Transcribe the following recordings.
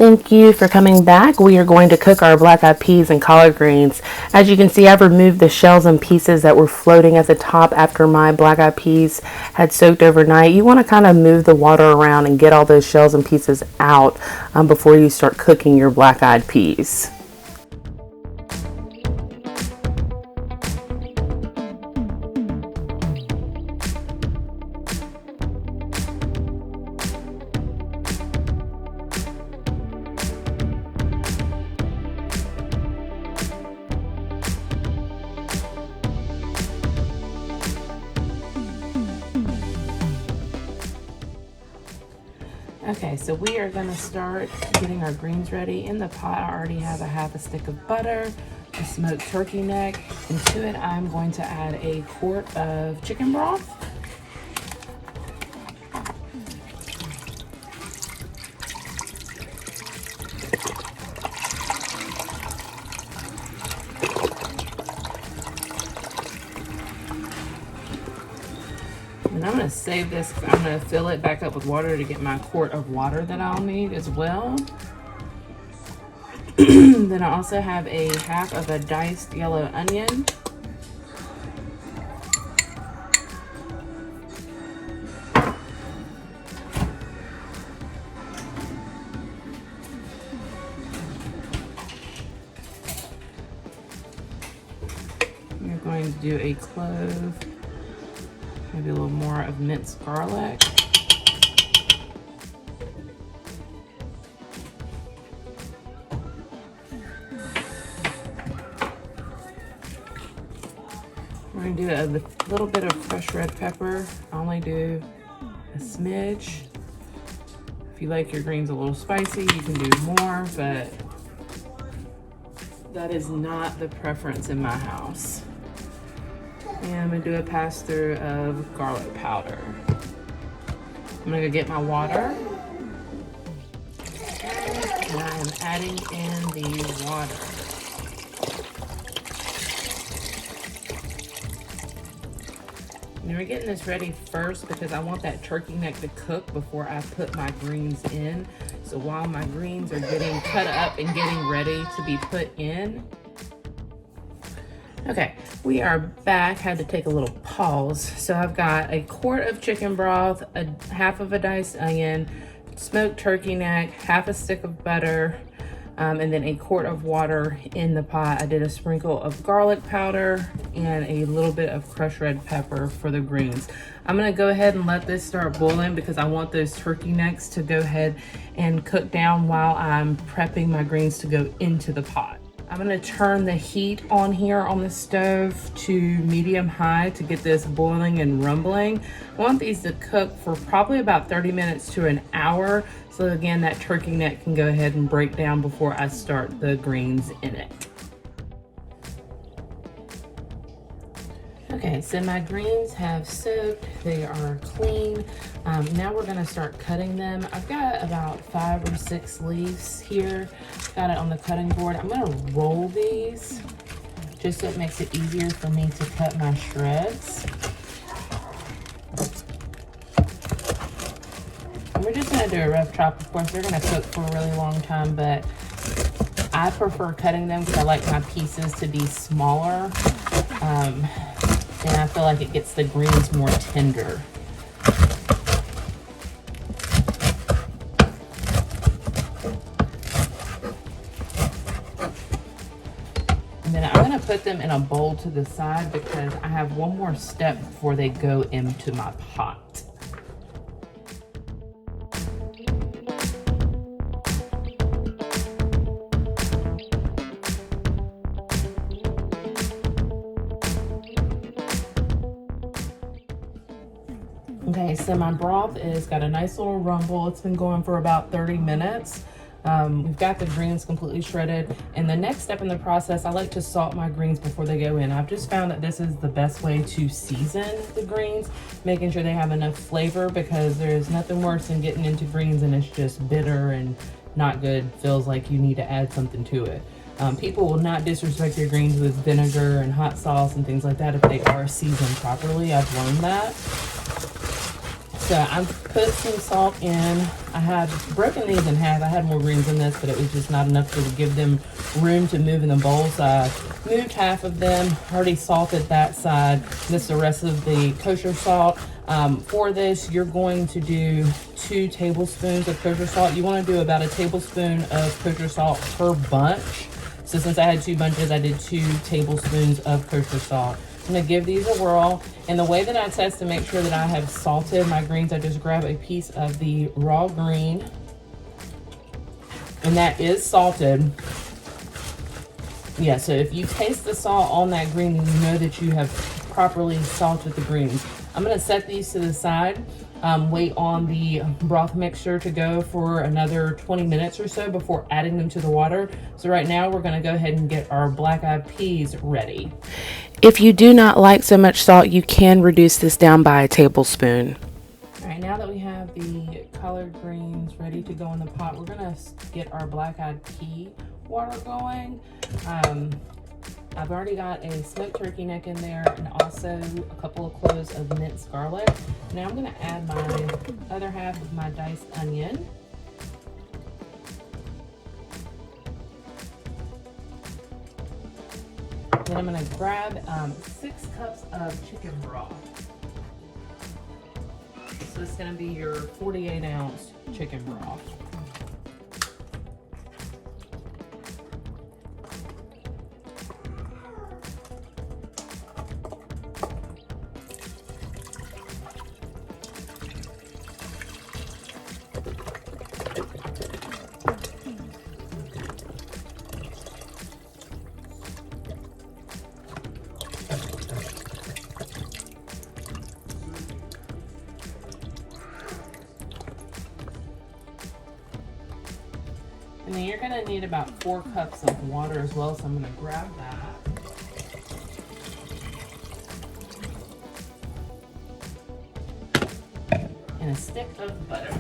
Thank you for coming back. We are going to cook our black eyed peas and collard greens. As you can see, I've removed the shells and pieces that were floating at the top after my black eyed peas had soaked overnight. You want to kind of move the water around and get all those shells and pieces out before you start cooking your black eyed peas. Okay, so we are going to start getting our greens ready. In the pot, I already have a half a stick of butter, a smoked turkey neck, and to it I'm going to add a quart of chicken broth. And I'm going to save this. I'm going to fill it back up with water to get my quart of water that I'll need as well. Then I also have a half of a diced yellow onion. We're going to do a clove. Maybe a little more of minced garlic. We're going to do a little bit of crushed red pepper. I only do a smidge. If you like your greens a little spicy, you can do more, but that is not the preference in my house. And I'm gonna do a pass through of garlic powder. I'm gonna go get my water. And I am adding in the water. And we're getting this ready first because I want that turkey neck to cook before I put my greens in. So while my greens are getting cut up and getting ready to be put in. Okay, we are back. Had to take a little pause. So I've got a quart of chicken broth, a half of a diced onion, smoked turkey neck, half a stick of butter, and then a quart of water in the pot. I did a sprinkle of garlic powder and a little bit of crushed red pepper for the greens. I'm gonna go ahead and let this start boiling because I want those turkey necks to go ahead and cook down while I'm prepping my greens to go into the pot. I'm gonna turn the heat on here on the stove to medium high to get this boiling and rumbling. I want these to cook for probably about 30 minutes to an hour. So again, that turkey neck can go ahead and break down before I start the greens in it. Okay, so my greens have soaked, they are clean. Now we're gonna start cutting them. I've got about 5 or 6 leaves here. Got it on the cutting board. I'm gonna roll these just so it makes it easier for me to cut my shreds. And we're just gonna do a rough chop. Of course, they're gonna cook for a really long time, but I prefer cutting them because I like my pieces to be smaller. And I feel like it gets the greens more tender. And then I'm gonna put them in a bowl to the side because I have one more step before they go into my pot. Okay, so my broth is got a nice little rumble. It's been going for about 30 minutes. We've got the greens completely shredded. And the next step in the process, I like to salt my greens before they go in. I've just found that this is the best way to season the greens, making sure they have enough flavor because there's nothing worse than getting into greens and it's just bitter and not good. Feels like you need to add something to it. People will not disrespect your greens with vinegar and hot sauce and things like that if they are seasoned properly. I've learned that. So I've put some salt in. I have broken these in half. I had more greens in this, but it was just not enough to give them room to move in the bowl. So I moved half of them, already salted that side. This is the rest of the kosher salt. For this, you're going to do 2 tablespoons of kosher salt. You want to do about a tablespoon of kosher salt per bunch. So since I had 2 bunches, I did 2 tablespoons of kosher salt. I'm gonna give these a whirl. And the way that I test to make sure that I have salted my greens, I just grab a piece of the raw green, and that is salted. Yeah, so if you taste the salt on that green, you know that you have properly salted the greens. I'm gonna set these to the side, wait on the broth mixture to go for another 20 minutes or so before adding them to the water. So right now we're gonna go ahead and get our black-eyed peas ready. If you do not like so much salt, you can reduce this down by a tablespoon. All right, now that we have the collard greens ready to go in the pot, we're gonna get our black-eyed pea water going. I've already got a smoked turkey neck in there and also a couple of cloves of minced garlic. Now I'm gonna add my other half of my diced onion. Then I'm gonna grab 6 cups of chicken broth. So this is gonna be your 48-ounce chicken broth. And then you're gonna need about 4 cups of water as well, so I'm gonna grab that. And a stick of butter.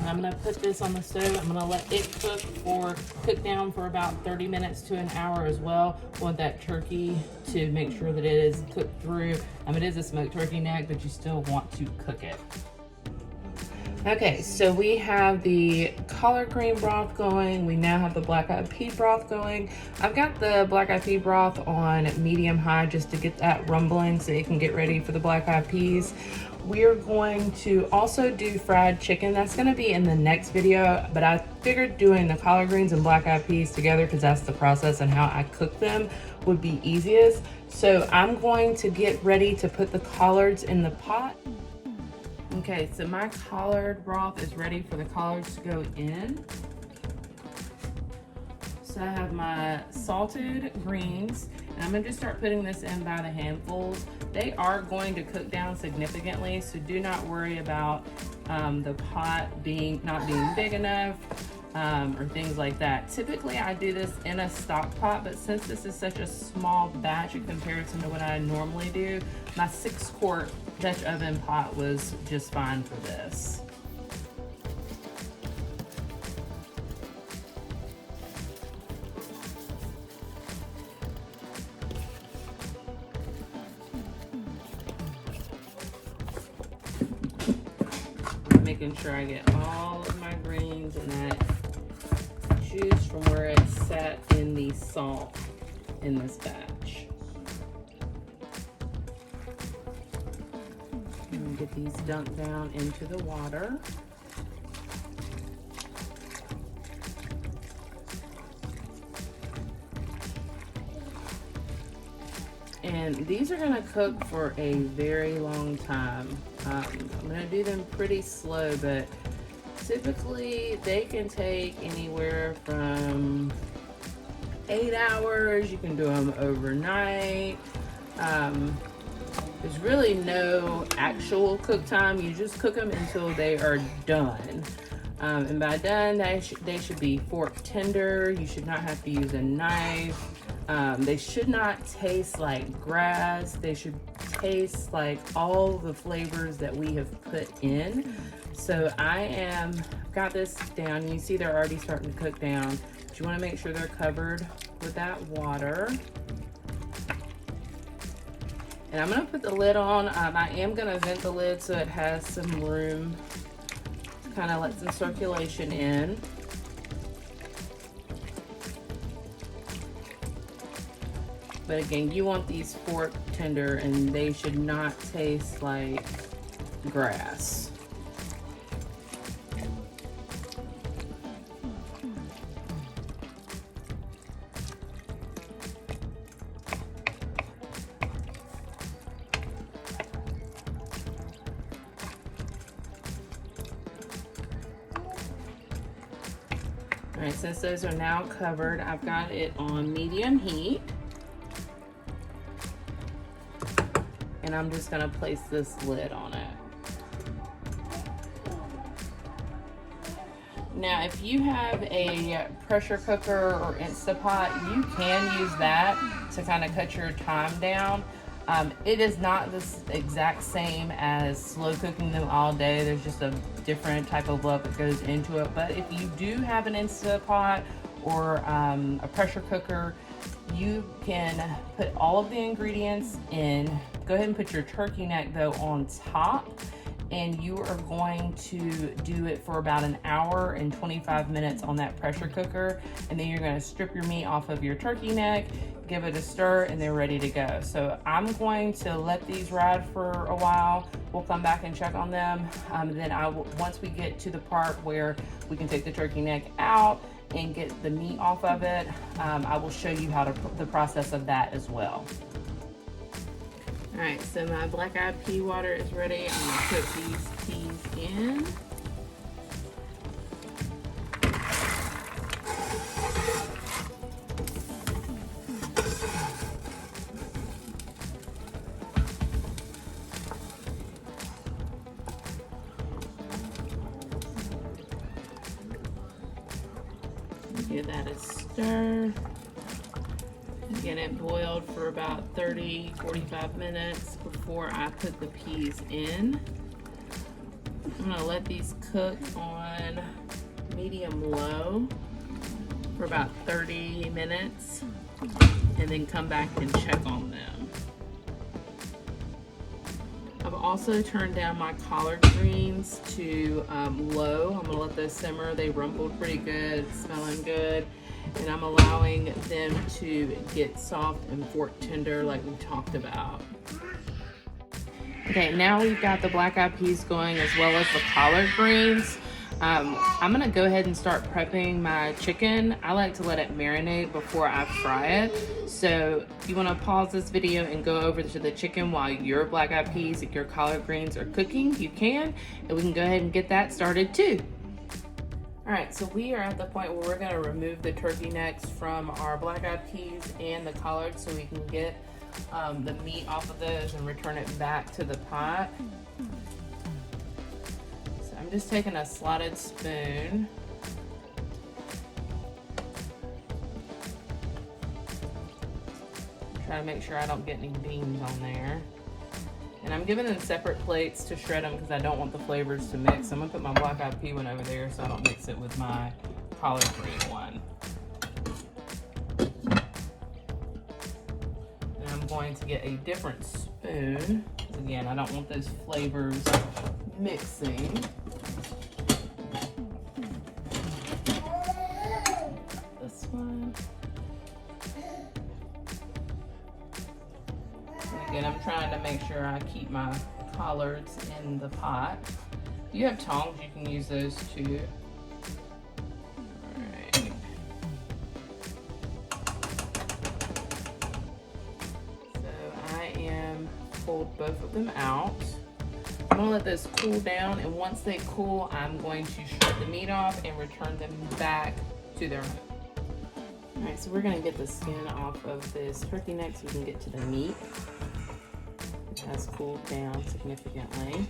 I'm gonna put this on the stove. I'm gonna let it cook down for about 30 minutes to an hour as well. I want that turkey to make sure that it is cooked through. It is a smoked turkey neck, but you still want to cook it. Okay, so we have the collard green broth going. We now have the black-eyed pea broth going. I've got the black-eyed pea broth on medium-high just to get that rumbling so it can get ready for the black-eyed peas. We're going to also do fried chicken. That's going to be in the next video, but I figured doing the collard greens and black-eyed peas together, because that's the process and how I cook them, would be easiest. So I'm going to get ready to put the collards in the pot. Okay, so my collard broth is ready for the collards to go in. So I have my salted greens, and I'm going to just start putting this in by the handfuls. They are going to cook down significantly, so do not worry about the pot not being big enough or things like that. Typically I do this in a stock pot, but since this is such a small batch in comparison to what I normally do, my 6-quart Dutch oven pot was just fine for this. Making sure I get all of my greens and that juice from where it sat in the salt in this batch. And get these dumped down into the water. And these are gonna cook for a very long time. I'm gonna do them pretty slow, but typically they can take anywhere from 8 hours. You can do them overnight. There's really no actual cook time. You just cook them until they are done. And by done, they should be fork tender. You should not have to use a knife. They should not taste like grass. They should taste like all the flavors that we have put in. So got this down. You see they're already starting to cook down. But you want to make sure they're covered with that water. And I'm gonna put the lid on. I am gonna vent the lid so it has some room to kind of let some circulation in. But again, you want these fork tender and they should not taste like grass. All right, since those are now covered, I've got it on medium heat. And I'm just gonna place this lid on it. Now, if you have a pressure cooker or Instapot, you can use that to kind of cut your time down. It is not the exact same as slow cooking them all day. There's just a different type of love that goes into it. But if you do have an Instapot or a pressure cooker, you can put all of the ingredients in. Go ahead and put your turkey neck though on top, and you are going to do it for about an hour and 25 minutes on that pressure cooker, and then you're going to strip your meat off of your turkey neck, give it a stir, and they're ready to go. So I'm going to let these ride for a while. We'll come back and check on them. Then once we get to the part where we can take the turkey neck out and get the meat off of it, I will show you how the process of that as well. All right, so my black-eyed pea water is ready. I'm gonna put these peas in. Give that a stir. Get it boiled for about 30-45 minutes before I put the peas in. I'm gonna let these cook on medium low for about 30 minutes and then come back and check on them. I've also turned down my collard greens to low. I'm gonna let those simmer. They rumbled pretty good, smelling good. And I'm allowing them to get soft and fork tender like we talked about. Okay, now we've got the black-eyed peas going as well as the collard greens. I'm gonna go ahead and start prepping my chicken. I like to let it marinate before I fry it. So if you wanna pause this video and go over to the chicken while your black-eyed peas and your collard greens are cooking, you can, and we can go ahead and get that started too. All right, so we are at the point where we're gonna remove the turkey necks from our black-eyed peas and the collards so we can get the meat off of those and return it back to the pot. So I'm just taking a slotted spoon. Try to make sure I don't get any beans on there. And I'm giving them separate plates to shred them because I don't want the flavors to mix. I'm gonna put my black-eyed pea one over there so I don't mix it with my collard green one. And I'm going to get a different spoon. Again, I don't want those flavors mixing. This one. Again, I'm trying to make sure I keep my collards in the pot. If you have tongs, you can use those too. All right. So I am pulled both of them out. I'm gonna let those cool down, and once they cool, I'm going to shred the meat off and return them back to their home. All right, so we're gonna get the skin off of this turkey neck so we can get to the meat. It has cooled down significantly.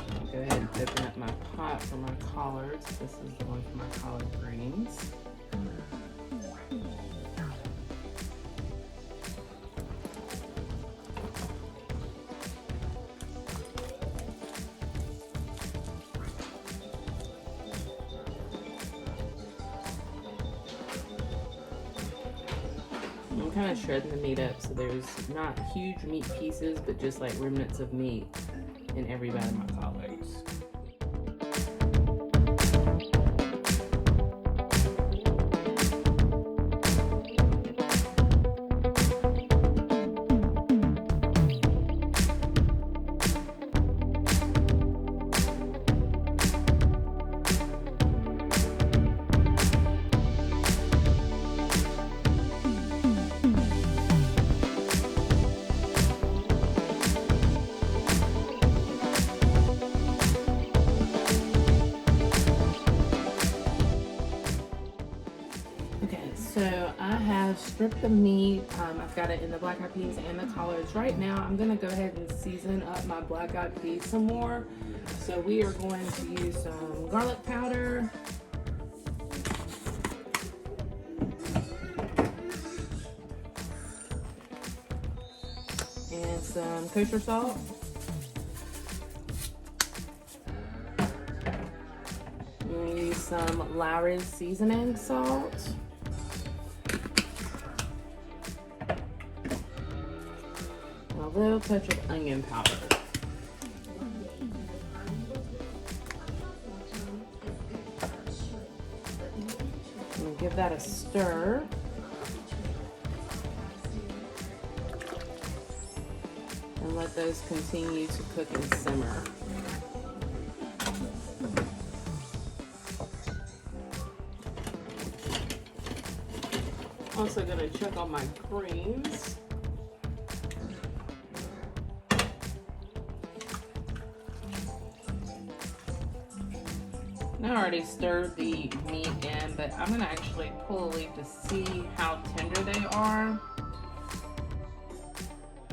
I'll go ahead and open up my pot for my collards. This is the one for my collard greens. kind of shredding the meat up so there's not huge meat pieces, but just like remnants of meat in every bite of my collards. So I have stripped the meat. I've got it in the Blackeye Peas and the collards. Right now, I'm gonna go ahead and season up my Blackeye Peas some more. So we are going to use some garlic powder. And some kosher salt. I'm gonna use some Lawry seasoning salt. A little touch of onion powder. I'm gonna give that a stir. And let those continue to cook and simmer. Also gonna check on my greens. I already stirred the meat in, but I'm gonna actually pull a leaf to see how tender they are.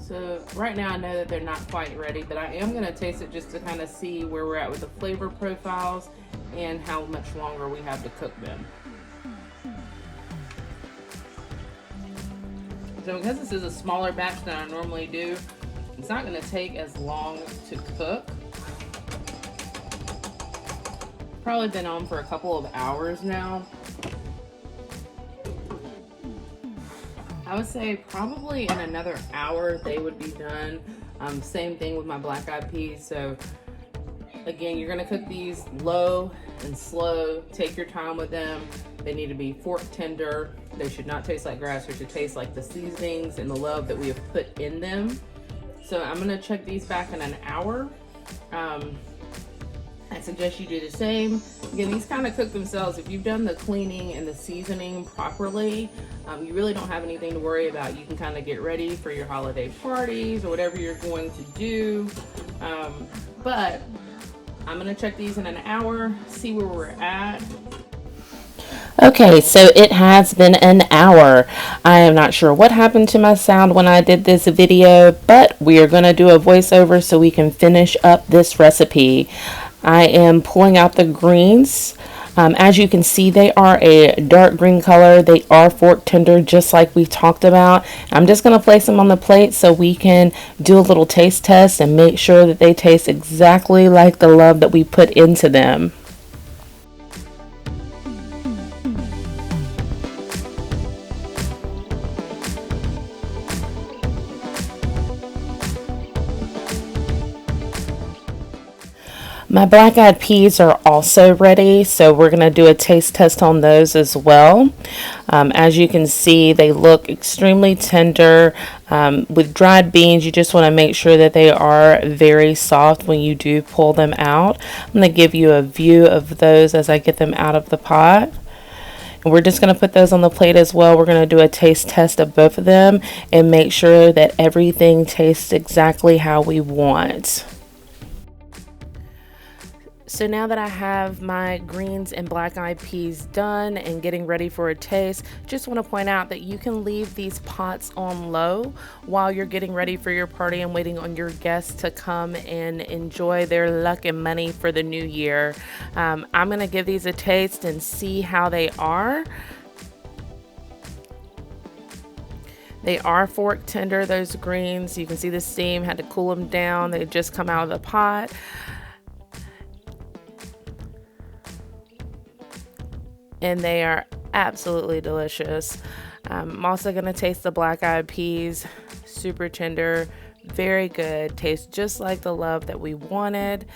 So right now I know that they're not quite ready, but I am gonna taste it just to kind of see where we're at with the flavor profiles and how much longer we have to cook them. So because this is a smaller batch than I normally do, it's not gonna take as long to cook. Probably been on for a couple of hours now. I would say probably in another hour they would be done. Same thing with my Blackeye Peas. So again, you're gonna cook these low and slow. Take your time with them. They need to be fork tender. They should not taste like grass. They should taste like the seasonings and the love that we have put in them. So I'm gonna check these back in an hour. I suggest you do the same. Again, these kind of cook themselves. If you've done the cleaning and the seasoning properly, you really don't have anything to worry about. You can kind of get ready for your holiday parties or whatever you're going to do. But I'm gonna check these in an hour, see where we're at. Okay, so it has been an hour. I am not sure what happened to my sound when I did this video, but we are going to do a voiceover so we can finish up this recipe. I am pulling out the greens. As you can see, they are a dark green color. They are fork tender, just like we talked about. I'm just going to place them on the plate so we can do a little taste test and make sure that they taste exactly like the love that we put into them. My black-eyed peas are also ready, so we're going to do a taste test on those as well. As you can see, they look extremely tender. With dried beans, you just want to make sure that they are very soft when you do pull them out. I'm going to give you a view of those as I get them out of the pot. And we're just going to put those on the plate as well. We're going to do a taste test of both of them and make sure that everything tastes exactly how we want. So now that I have my greens and black-eyed peas done and getting ready for a taste, just want to point out that you can leave these pots on low while you're getting ready for your party and waiting on your guests to come and enjoy their luck and money for the new year. I'm going to give these a taste and see how they are. They are fork tender, those greens. You can see the steam, had to cool them down. They just come out of the pot. And they are absolutely delicious. I'm also going to taste the black-eyed peas. Super tender, very good, tastes just like the love that we wanted.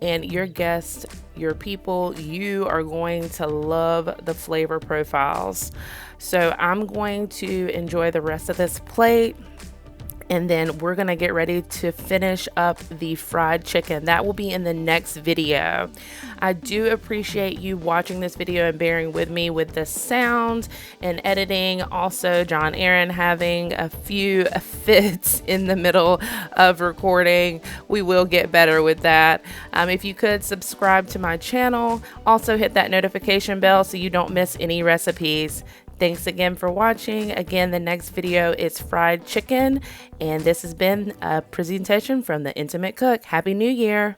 And your guests, your people, you are going to love the flavor profiles. So I'm going to enjoy the rest of this plate, and then we're gonna get ready to finish up the fried chicken. That will be in the next video. I do appreciate you watching this video and bearing with me with the sound and editing. Also, John Aaron having a few fits in the middle of recording. We will get better with that. If you could subscribe to my channel, also hit that notification bell so you don't miss any recipes. Thanks again for watching. Again, the next video is fried chicken, and this has been a presentation from The Intimate Cook. Happy New Year!